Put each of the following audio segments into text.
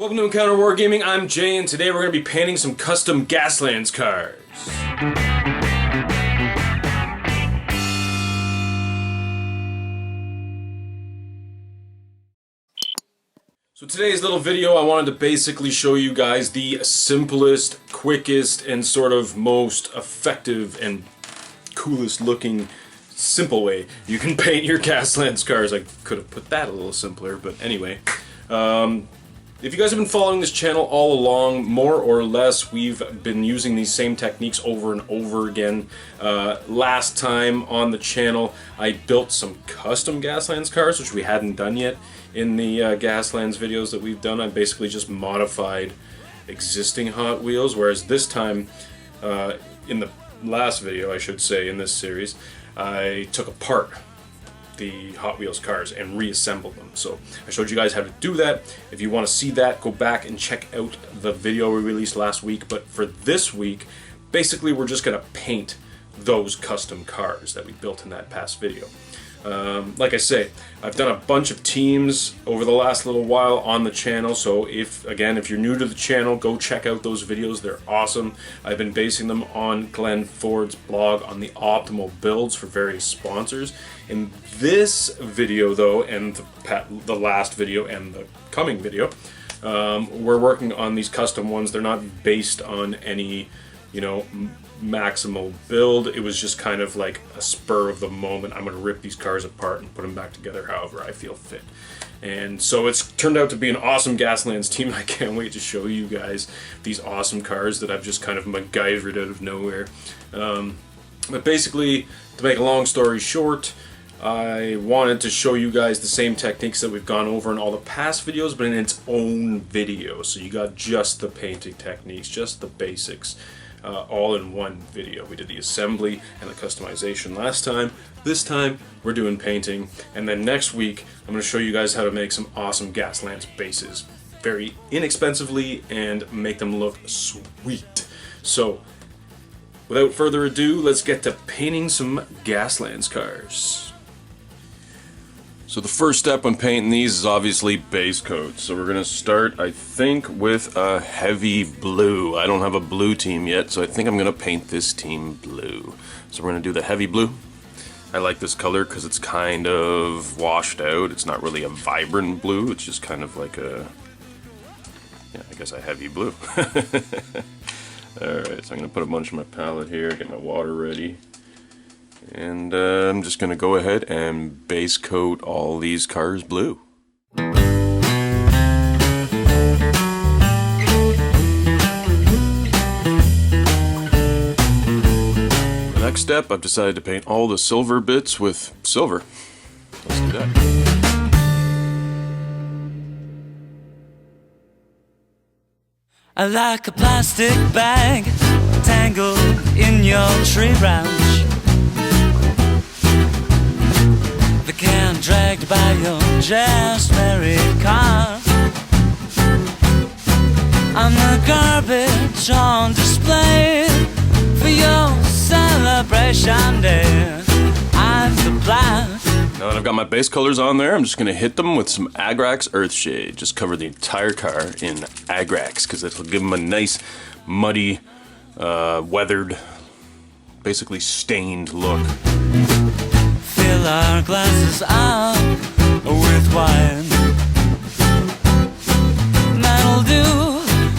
Welcome to Encounter Wargaming, I'm Jay, and today we're going to be painting some custom Gaslands cars. So today's little video, I wanted to basically show you guys the simplest, quickest, and sort of most effective and coolest looking simple way you can paint your Gaslands cars. I could have put that a little simpler, but anyway. If you guys have been following this channel all along, more or less, we've been using these same techniques over and over again. Last time on the channel, I built some custom Gaslands cars, which we hadn't done yet in the Gaslands videos that we've done. I basically just modified existing Hot Wheels, whereas this time, in the last video, I should say, in this series, I took apart the Hot Wheels cars and reassembled them. So I showed you guys how to do that. If you want to see that, go back and check out the video we released last week. But for this week, basically we're just going to paint those custom cars that we built in that past video. Like I say, I've done a bunch of teams over the last little while on the channel, so if you're new to the channel, go check out those videos. They're awesome. I've been basing them on Glenn Ford's blog on the optimal builds for various sponsors. In this video though, and the last video and the coming video, we're working on these custom ones. They're not based on any, maximal build. It was just kind of like a spur of the moment. I'm going to rip these cars apart and put them back together however I feel fit. And so it's turned out to be an awesome Gaslands team, and I can't wait to show you guys these awesome cars that I've just kind of MacGyvered out of nowhere. But basically, to make a long story short, I wanted to show you guys the same techniques that we've gone over in all the past videos, but in its own video. So you got just the painting techniques, just the basics. All in one video. We did the assembly and the customization last time. This time we're doing painting, and then next week I'm going to show you guys how to make some awesome Gaslands bases very inexpensively and make them look sweet. So without further ado, let's get to painting some Gaslands cars. So the first step when painting these is obviously base coat. So we're going to start, I think, with a heavy blue. I don't have a blue team yet, so I think I'm going to paint this team blue. So we're going to do the heavy blue. I like this color because it's kind of washed out. It's not really a vibrant blue. It's just kind of like a, I guess a heavy blue. Alright, so I'm going to put a bunch on my palette here, get my water ready. And I'm just going to go ahead and base coat all these cars blue. The next step, I've decided to paint all the silver bits with silver. Let's do that. I like a plastic bag tangled in your tree branch. The can dragged by your just married car. I'm the garbage on display for your celebration day. I'm the black. Now that I've got my base colors on there, I'm just going to hit them with some Agrax Earthshade. Just cover the entire car in Agrax because it'll give them a nice, muddy, weathered, basically stained look. Fill our glasses up with wine. That'll do.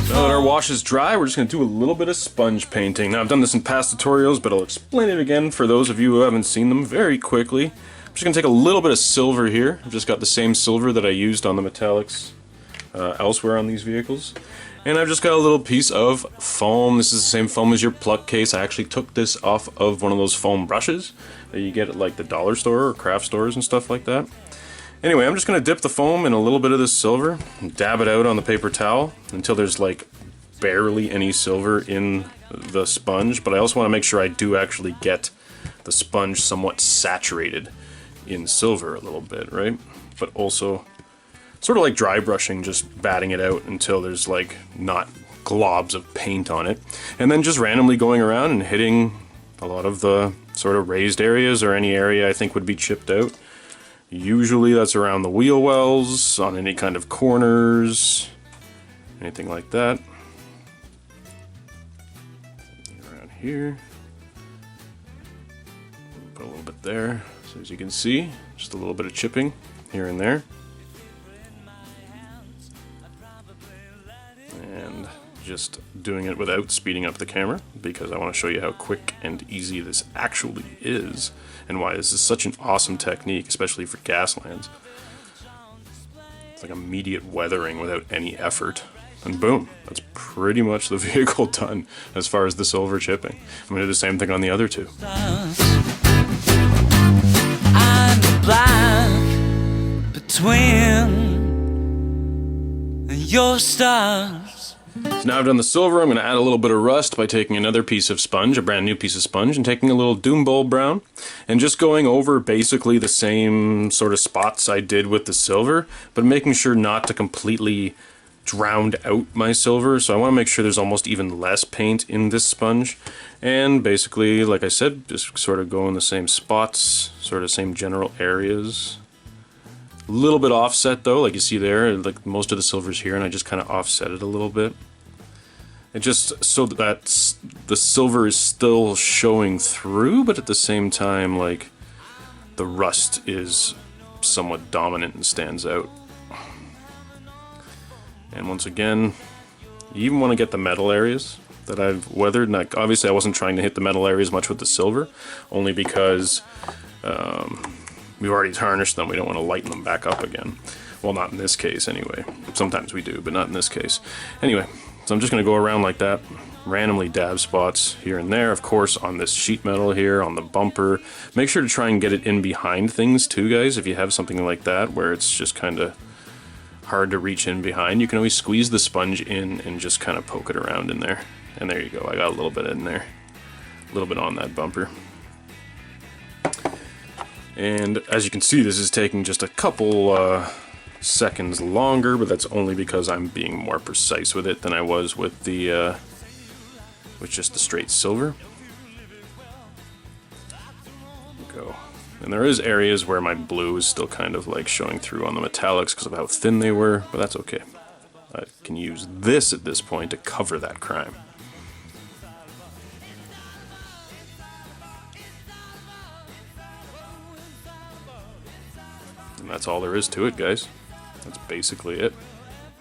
So now that our wash is dry, we're just going to do a little bit of sponge painting. Now I've done this in past tutorials, but I'll explain it again for those of you who haven't seen them very quickly. I'm just going to take a little bit of silver here. I've just got the same silver that I used on the metallics elsewhere on these vehicles. And I've just got a little piece of foam. This is the same foam as your pluck case. I actually took this off of one of those foam brushes that you get at like the dollar store or craft stores and stuff like that. Anyway, I'm just going to dip the foam in a little bit of this silver and dab it out on the paper towel until there's like barely any silver in the sponge. But I also want to make sure I do actually get the sponge somewhat saturated in silver a little bit, right? But also sort of like dry brushing, just batting it out until there's like not globs of paint on it, and then just randomly going around and hitting a lot of the sort of raised areas or any area I think would be chipped out. Usually that's around the wheel wells, on any kind of corners, anything like that. Around here. Put a little bit there. So as you can see, just a little bit of chipping here and there. And just doing it without speeding up the camera, because I want to show you how quick and easy this actually is, and why this is such an awesome technique, especially for Gaslands. It's like immediate weathering without any effort. And boom, that's pretty much the vehicle done as far as the silver chipping. I'm going to do the same thing on the other two. I'm black between your stars. So now I've done the silver, I'm going to add a little bit of rust by taking another piece of sponge, a brand new piece of sponge, and taking a little Doom Bowl brown, and just going over basically the same sort of spots I did with the silver, but making sure not to completely drown out my silver. So I want to make sure there's almost even less paint in this sponge. And basically, like I said, just sort of go in the same spots, sort of same general areas. A little bit offset though, like you see there, like most of the silver's here, and I just kind of offset it a little bit. And just so that the silver is still showing through, but at the same time, like, the rust is somewhat dominant and stands out. And once again, you even want to get the metal areas that I've weathered. And obviously I wasn't trying to hit the metal areas much with the silver, only because we've already tarnished them. We don't want to lighten them back up again. Well, not in this case anyway. Sometimes we do, but not in this case. Anyway, so I'm just going to go around like that, randomly dab spots here and there. Of course, on this sheet metal here, on the bumper. Make sure to try and get it in behind things too, guys. If you have something like that where it's just kind of hard to reach in behind, you can always squeeze the sponge in and just kind of poke it around in there. And there you go, I got a little bit in there. A little bit on that bumper. And as you can see, this is taking just a couple seconds longer, but that's only because I'm being more precise with it than I was with the with just the straight silver. Go. And there is areas where my blue is still kind of like showing through on the metallics because of how thin they were, but that's okay. I can use this at this point to cover that crime. And that's all there is to it, guys. That's basically it.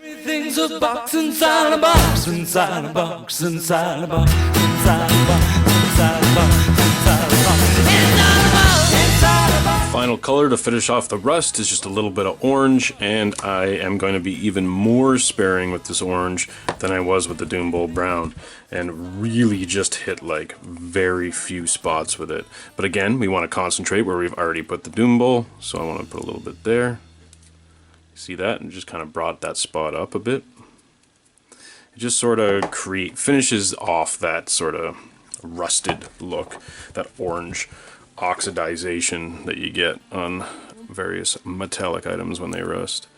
Everything's a box inside a box, inside a box, inside a box, inside a box, inside a box, inside a box, inside a box, inside a box. Final color to finish off the rust is just a little bit of orange, and I am going to be even more sparing with this orange than I was with the Doom Bowl brown, and really just hit like very few spots with it. But again, we want to concentrate where we've already put the Doom Bowl, so I want to put a little bit there. See that? And just kind of brought that spot up a bit. It just sort of finishes off that sort of rusted look, that orange oxidization that you get on various metallic items when they rust.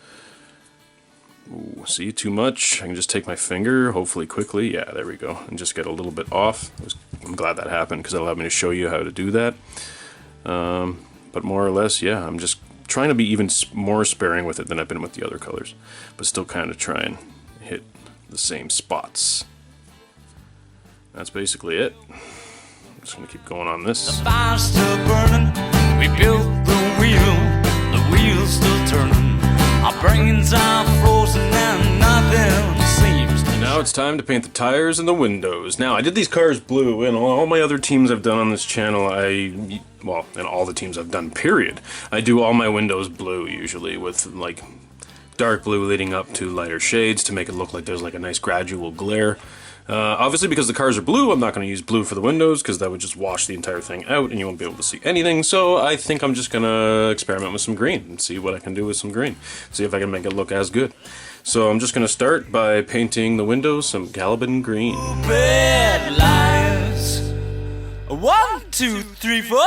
Ooh, see, too much? I can just take my finger, hopefully quickly, yeah, there we go, and just get a little bit off. I'm glad that happened because it allowed me to show you how to do that. But more or less, yeah, I'm just trying to be even more sparing with it than I've been with the other colors, but still kind of try and hit the same spots. That's basically it. I'm just going to keep going on this. The fire's still burning, we built the wheel's still turning. Our brains are frozen and nothing seems to. And now it's time to paint the tires and the windows. Now, I did these cars blue, and all my other teams I've done on this channel, well, and all the teams I've done, period, I do all my windows blue, usually, with, like, dark blue leading up to lighter shades to make it look like there's, like, a nice gradual glare. Obviously, because the cars are blue, I'm not going to use blue for the windows, because that would just wash the entire thing out, and you won't be able to see anything, so I think I'm just going to experiment with some green, and see what I can do with some green. See if I can make it look as good. So I'm just going to start by painting the windows some Galliban green. Red lights. 1, 2, 3, 4.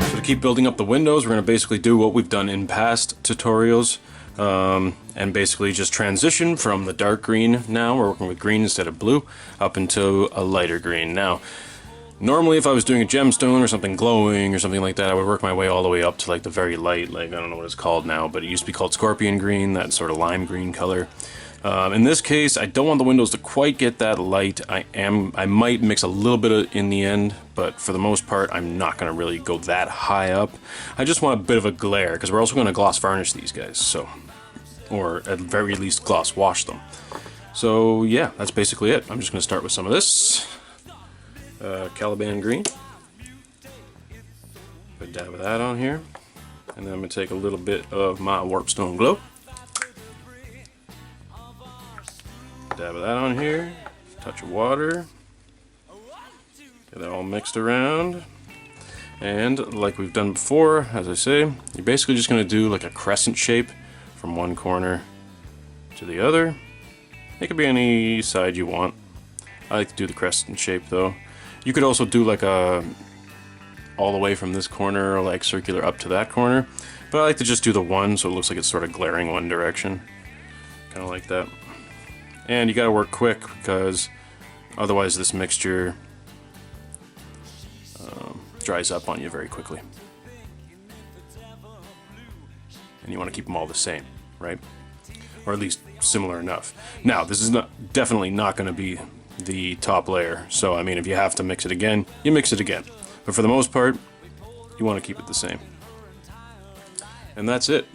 So to keep building up the windows, we're going to basically do what we've done in past tutorials. And basically just transition from the dark green, now we're working with green instead of blue, up into a lighter green. Now, Normally, if I was doing a gemstone or something glowing or something like that, I would work my way all the way up to like the very light, like I don't know what it's called now, but it used to be called scorpion green, that sort of lime green color. In this case, I don't want the windows to quite get that light. I might mix a little bit in the end, but for the most part, I'm not going to really go that high up. I just want a bit of a glare, because we're also going to gloss varnish these guys, so, or at the very least gloss wash them. So yeah, that's basically it. I'm just going to start with some of this Caliban green. Put a dab of that on here, and then I'm going to take a little bit of my Warpstone Glow. Dab of that on here, touch of water, get that all mixed around, and like we've done before, as I say, you're basically just going to do like a crescent shape from one corner to the other. It could be any side you want. I like to do the crescent shape though. You could also do like a all the way from this corner, like circular up to that corner, but I like to just do the one so it looks like it's sort of glaring one direction, kind of like that. And you gotta work quick, because otherwise this mixture dries up on you very quickly. And you want to keep them all the same, right? Or at least similar enough. Now, this is definitely not going to be the top layer, so I mean, if you have to mix it again, you mix it again. But for the most part, you want to keep it the same. And that's it.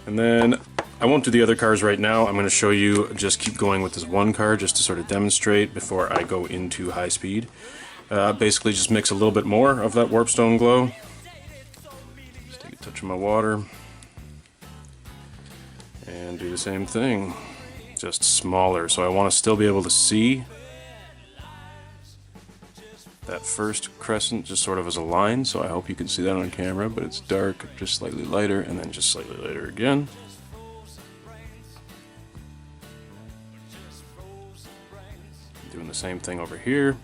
And then I won't do the other cars right now. I'm going to show you, just keep going with this one car just to sort of demonstrate before I go into high speed. Basically just mix a little bit more of that Warpstone Glow. Just take a touch of my water. And do the same thing, just smaller. So I want to still be able to see that first crescent just sort of as a line, so I hope you can see that on camera, but it's dark, just slightly lighter, and then just slightly lighter again. Doing the same thing over here,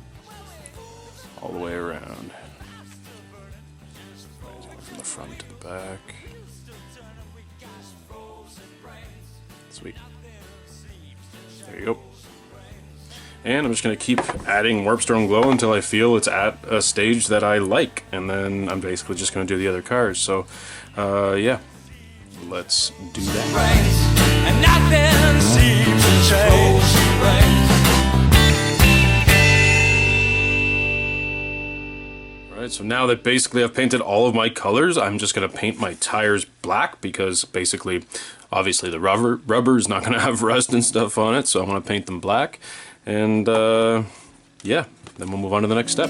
all the way around. From the front to the back. Sweet. There you go. And I'm just going to keep adding Warpstone Glow until I feel it's at a stage that I like, and then I'm basically just going to do the other cars. So, yeah, let's do that. And nothing seems to change. Alright, so now that basically I've painted all of my colors, I'm just going to paint my tires black, because basically, obviously the rubber is not going to have rust and stuff on it, so I'm going to paint them black. And yeah, then we'll move on to the next step.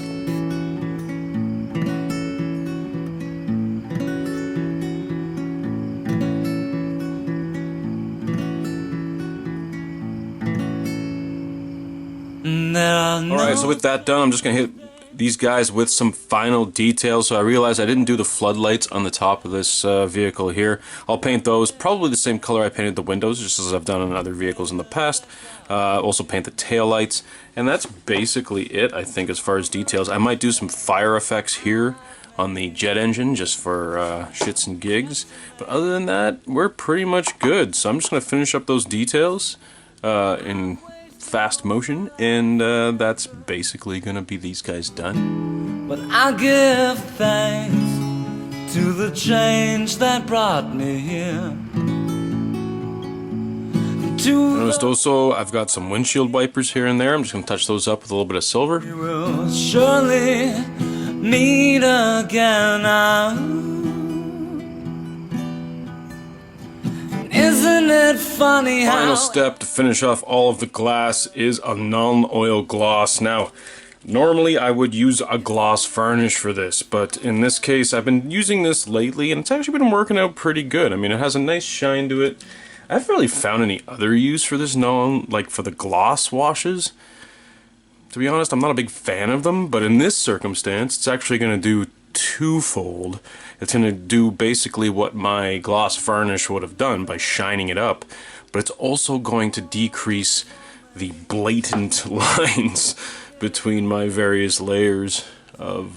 Alright, so with that done, I'm just going to hit these guys with some final details. So I realized I didn't do the floodlights on the top of this vehicle here. I'll paint those probably the same color I painted the windows, just as I've done on other vehicles in the past. Also paint the tail lights, and that's basically it, I think, as far as details. I might do some fire effects here on the jet engine just for shits and gigs, but other than that, we're pretty much good. So I'm just going to finish up those details in fast motion, and that's basically gonna be these guys done. But I give thanks to the change that brought me here. Noticed also I've got some windshield wipers here and there. I'm just gonna touch those up with a little bit of silver. We will surely meet again now. Isn't it funny how... Final step to finish off all of the glass is a non-oil gloss. Now, normally I would use a gloss varnish for this, but in this case I've been using this lately and it's actually been working out pretty good. I mean, it has a nice shine to it. I haven't really found any other use for this, like for the gloss washes. To be honest, I'm not a big fan of them, but in this circumstance, it's actually going to do twofold. It's going to do basically what my gloss varnish would have done by shining it up, but it's also going to decrease the blatant lines between my various layers of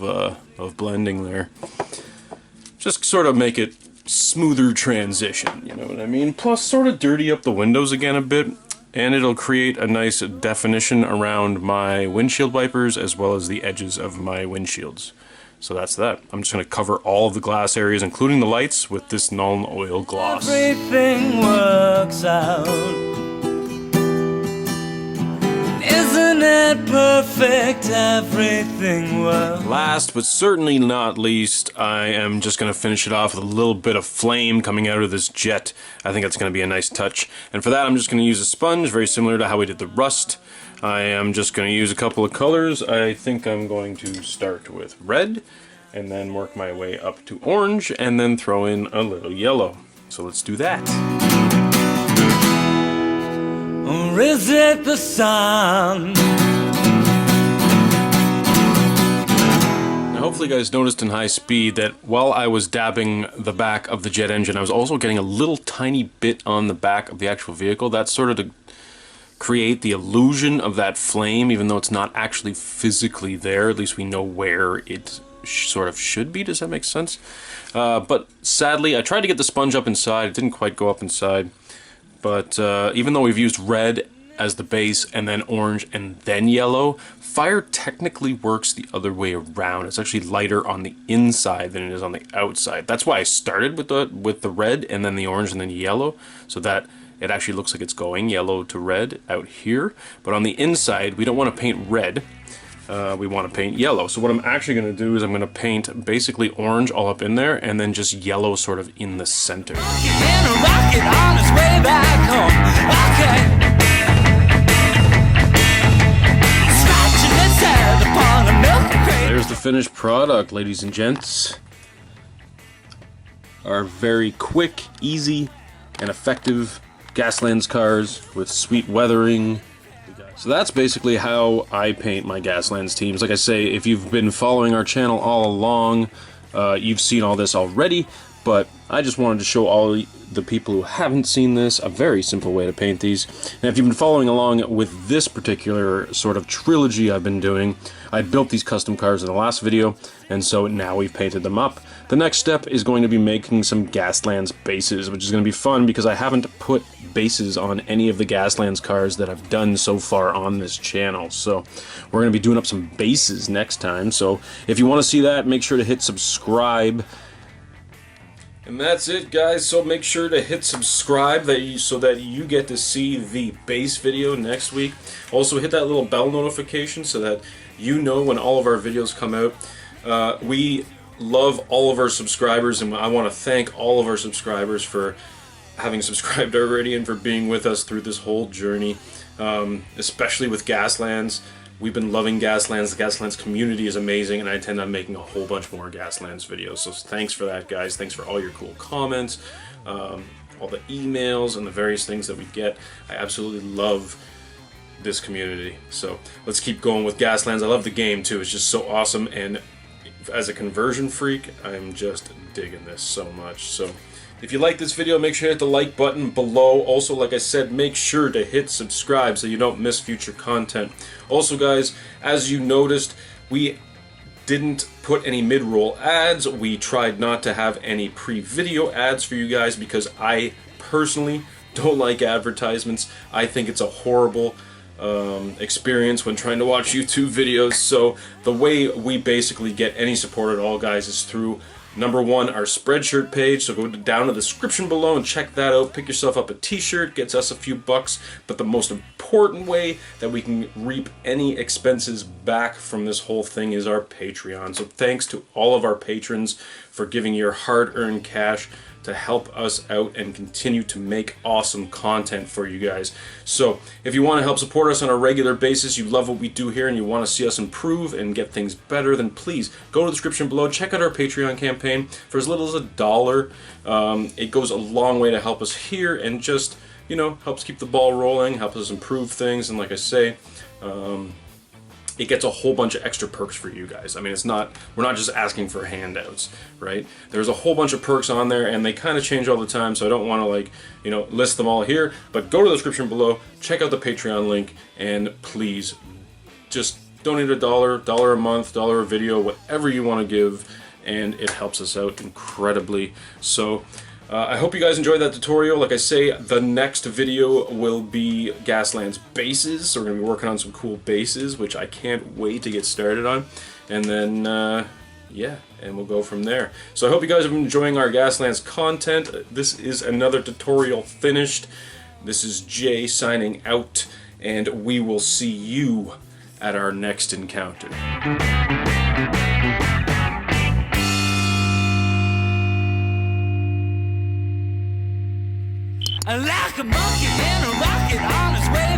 blending there. Just sort of make it smoother transition, you know what I mean? Plus sort of dirty up the windows again a bit. and it'll create a nice definition around my windshield wipers as well as the edges of my windshields. So that's that. I'm just going to cover all of the glass areas, including the lights, with this Nuln Oil gloss. Everything works out. Isn't it perfect? Everything works. Last but certainly not least, I am just going to finish it off with a little bit of flame coming out of this jet. I think that's going to be a nice touch. And for that, I'm just going to use a sponge, very similar to how we did the rust. I am just going to use a couple of colors. I think I'm going to start with red, and then work my way up to orange, and then throw in a little yellow. So let's do that. Or is it the sun? Now, hopefully you guys noticed in high speed that while I was dabbing the back of the jet engine, I was also getting a little tiny bit on the back of the actual vehicle. That's sort of to create the illusion of that flame, even though it's not actually physically there. At least we know where it sort of should be. Does that make sense? But sadly, I tried to get the sponge up inside. It didn't quite go up inside. But even though we've used red as the base and then orange and then yellow, fire technically works the other way around. It's actually lighter on the inside than it is on the outside. That's why I started with the red and then the orange and then yellow, so that it actually looks like it's going yellow to red out here. But on the inside, we don't want to paint red. We want to paint yellow. So what I'm actually going to do is I'm going to paint basically orange all up in there, and then just yellow sort of in the center. There's the finished product, ladies and gents. Our very quick, easy, and effective Gaslands cars with sweet weathering. So that's basically how I paint my Gaslands teams. Like I say, if you've been following our channel all along, you've seen all this already, but I just wanted to show all the people who haven't seen this a very simple way to paint these. And if you've been following along with this particular sort of trilogy I've been doing, I built these custom cars in the last video, and so now we've painted them up. The next step is going to be making some Gaslands bases, which is going to be fun because I haven't put bases on any of the Gaslands cars that I've done so far on this channel. So we're going to be doing up some bases next time. So if you want to see that, make sure to hit subscribe. And that's it, guys. So make sure to hit subscribe so that you get to see the base video next week. Also hit that little bell notification so that you know when all of our videos come out. We love all of our subscribers, and I want to thank all of our subscribers for having subscribed already and for being with us through this whole journey, especially with Gaslands. We've been loving Gaslands. The Gaslands community is amazing, and I intend on making a whole bunch more Gaslands videos. So thanks for that, guys. Thanks for all your cool comments, all the emails, and the various things that we get. I absolutely love this community. So let's keep going with Gaslands. I love the game too. It's just so awesome, and as a conversion freak, I'm just digging this so much. So if you like this video, make sure to hit the like button below. Also, like I said, make sure to hit subscribe so you don't miss future content. Also, guys, as you noticed, we didn't put any mid-roll ads. We tried not to have any pre-video ads for you guys because I personally don't like advertisements. I think it's a horrible experience when trying to watch YouTube videos. So the way we basically get any support at all, guys, is through number one, our Spreadshirt page. So go down to the description below and check that out. Pick yourself up a t-shirt, gets us a few bucks. But the most important way that we can reap any expenses back from this whole thing is our Patreon. So thanks to all of our patrons for giving your hard-earned cash to help us out and continue to make awesome content for you guys. So if you want to help support us on a regular basis, you love what we do here and you want to see us improve and get things better, then please go to the description below, check out our Patreon campaign for as little as $1. It goes a long way to help us here and just, you know, helps keep the ball rolling, helps us improve things, and like I say, it gets a whole bunch of extra perks for you guys. I mean, we're not just asking for handouts, right? There's a whole bunch of perks on there, and they kind of change all the time, so I don't want to, like, you know, list them all here. But go to the description below, check out the Patreon link, and please just donate $1, $1 a month, $1 a video, whatever you want to give, and it helps us out incredibly. So I hope you guys enjoyed that tutorial. Like I say, the next video will be Gaslands bases. So we're going to be working on some cool bases, which I can't wait to get started on. And then, yeah, and we'll go from there. So I hope you guys have been enjoying our Gaslands content. This is another tutorial finished. This is Jay signing out, and we will see you at our next encounter. Like a monkey in a rocket on his way